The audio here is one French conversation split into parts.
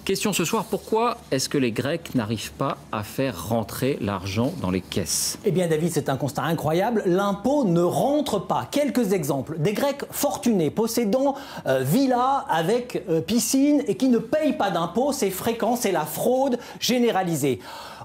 Question ce soir, pourquoi est-ce que les Grecs n'arrivent pas à faire rentrer l'argent dans les caisses? Eh bien David, c'est un constat incroyable, l'impôt ne rentre pas. Quelques exemples, des Grecs fortunés, possédant villas avec piscine et qui ne payent pas d'impôt, c'est fréquent, c'est la fraude généralisée.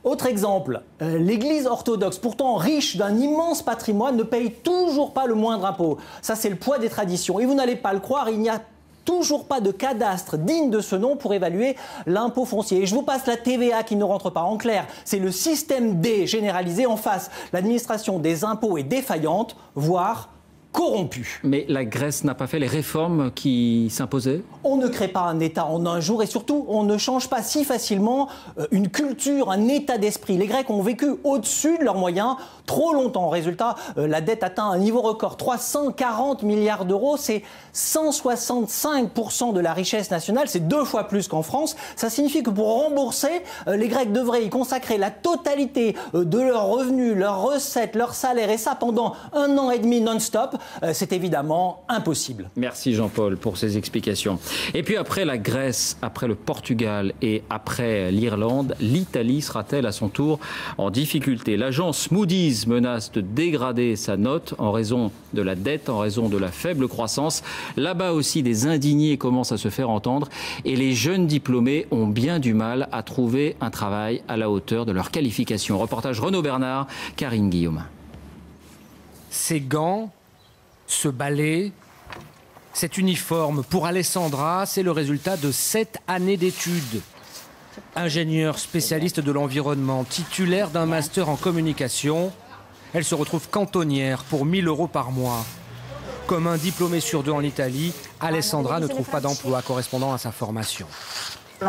Autre exemple, l'Église orthodoxe, pourtant riche d'un immense patrimoine, ne paye toujours pas le moindre impôt. Ça, c'est le poids des traditions. Et vous n'allez pas le croire, il n'y a toujours pas de cadastre digne de ce nom pour évaluer l'impôt foncier. Et je vous passe la TVA qui ne rentre pas. En clair, c'est le système D généralisé. En face, l'administration des impôts est défaillante, voire corrompue. Mais la Grèce n'a pas fait les réformes qui s'imposaient? On ne crée pas un État en un jour et surtout, on ne change pas si facilement une culture, un état d'esprit. Les Grecs ont vécu au-dessus de leurs moyens trop longtemps. Résultat, la dette atteint un niveau record, 340 milliards d'euros, c'est 165% de la richesse nationale, c'est 2 fois plus qu'en France. Ça signifie que pour rembourser, les Grecs devraient y consacrer la totalité de leurs revenus, leurs recettes, leurs salaires, et ça pendant 1 an et demi non-stop. C'est évidemment impossible. Merci Jean-Paul pour ces explications. Et puis après la Grèce, après le Portugal et après l'Irlande, l'Italie sera-t-elle à son tour en difficulté? L'agence Moody's menace de dégrader sa note en raison de la dette, en raison de la faible croissance. Là-bas aussi, des indignés commencent à se faire entendre et les jeunes diplômés ont bien du mal à trouver un travail à la hauteur de leur qualification. Reportage Renaud Bernard, Karine Guillaume. Ces gants, ce balai, cet uniforme, pour Alessandra, c'est le résultat de 7 années d'études. Ingénieure spécialiste de l'environnement, titulaire d'un master en communication, elle se retrouve cantonnière pour 1 000 € par mois. Comme un diplômé sur 2 en Italie, Alessandra ne trouve pas d'emploi correspondant à sa formation. Je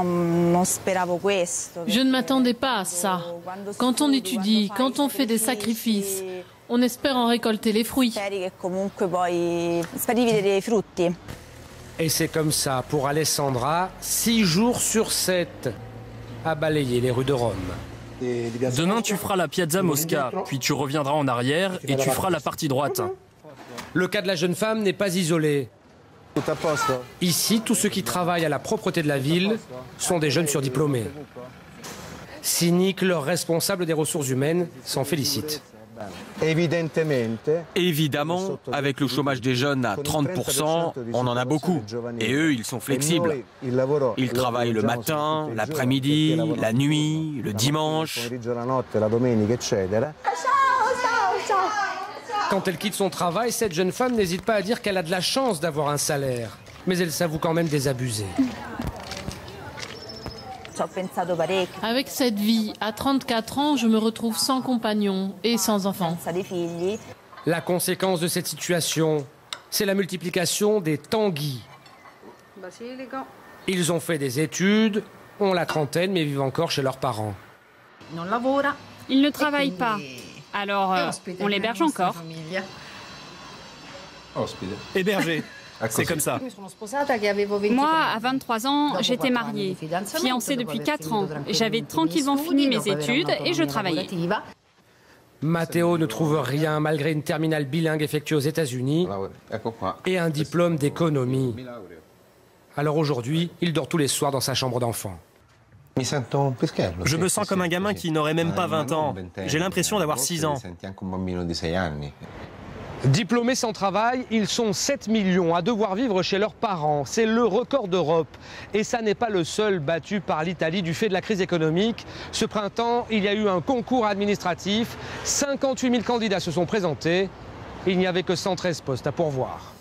ne m'attendais pas à ça. Quand on étudie, quand on fait des sacrifices, on espère en récolter les fruits. Et c'est comme ça pour Alessandra, 6 jours sur 7, à balayer les rues de Rome. Demain, tu feras la Piazza Mosca, puis tu reviendras en arrière et tu feras la partie droite. Le cas de la jeune femme n'est pas isolé. Ici, tous ceux qui travaillent à la propreté de la ville sont des jeunes surdiplômés. Cyniques, leurs responsables des ressources humaines s'en félicitent. Évidemment, avec le chômage des jeunes à 30%, on en a beaucoup. Et eux, ils sont flexibles. Ils travaillent le matin, l'après-midi, la nuit, le dimanche. Quand elle quitte son travail, cette jeune femme n'hésite pas à dire qu'elle a de la chance d'avoir un salaire. Mais elle s'avoue quand même désabusée. Avec cette vie, à 34 ans, je me retrouve sans compagnon et sans enfant. La conséquence de cette situation, c'est la multiplication des Tanguy. Ils ont fait des études, ont la trentaine, mais vivent encore chez leurs parents. Ils ne travaillent pas. Alors, on l'héberge encore. Hébergé. C'est comme ça. Moi, à 23 ans, j'étais mariée, fiancée depuis 4 ans. J'avais tranquillement fini mes études et je travaillais. Matteo ne trouve rien malgré une terminale bilingue effectuée aux États-Unis et un diplôme d'économie. Alors aujourd'hui, il dort tous les soirs dans sa chambre d'enfant. Je me sens comme un gamin qui n'aurait même pas 20 ans. J'ai l'impression d'avoir 6 ans. Diplômés sans travail, ils sont 7 millions à devoir vivre chez leurs parents. C'est le record d'Europe. Et ça n'est pas le seul battu par l'Italie du fait de la crise économique. Ce printemps, il y a eu un concours administratif. 58 000 candidats se sont présentés. Il n'y avait que 113 postes à pourvoir.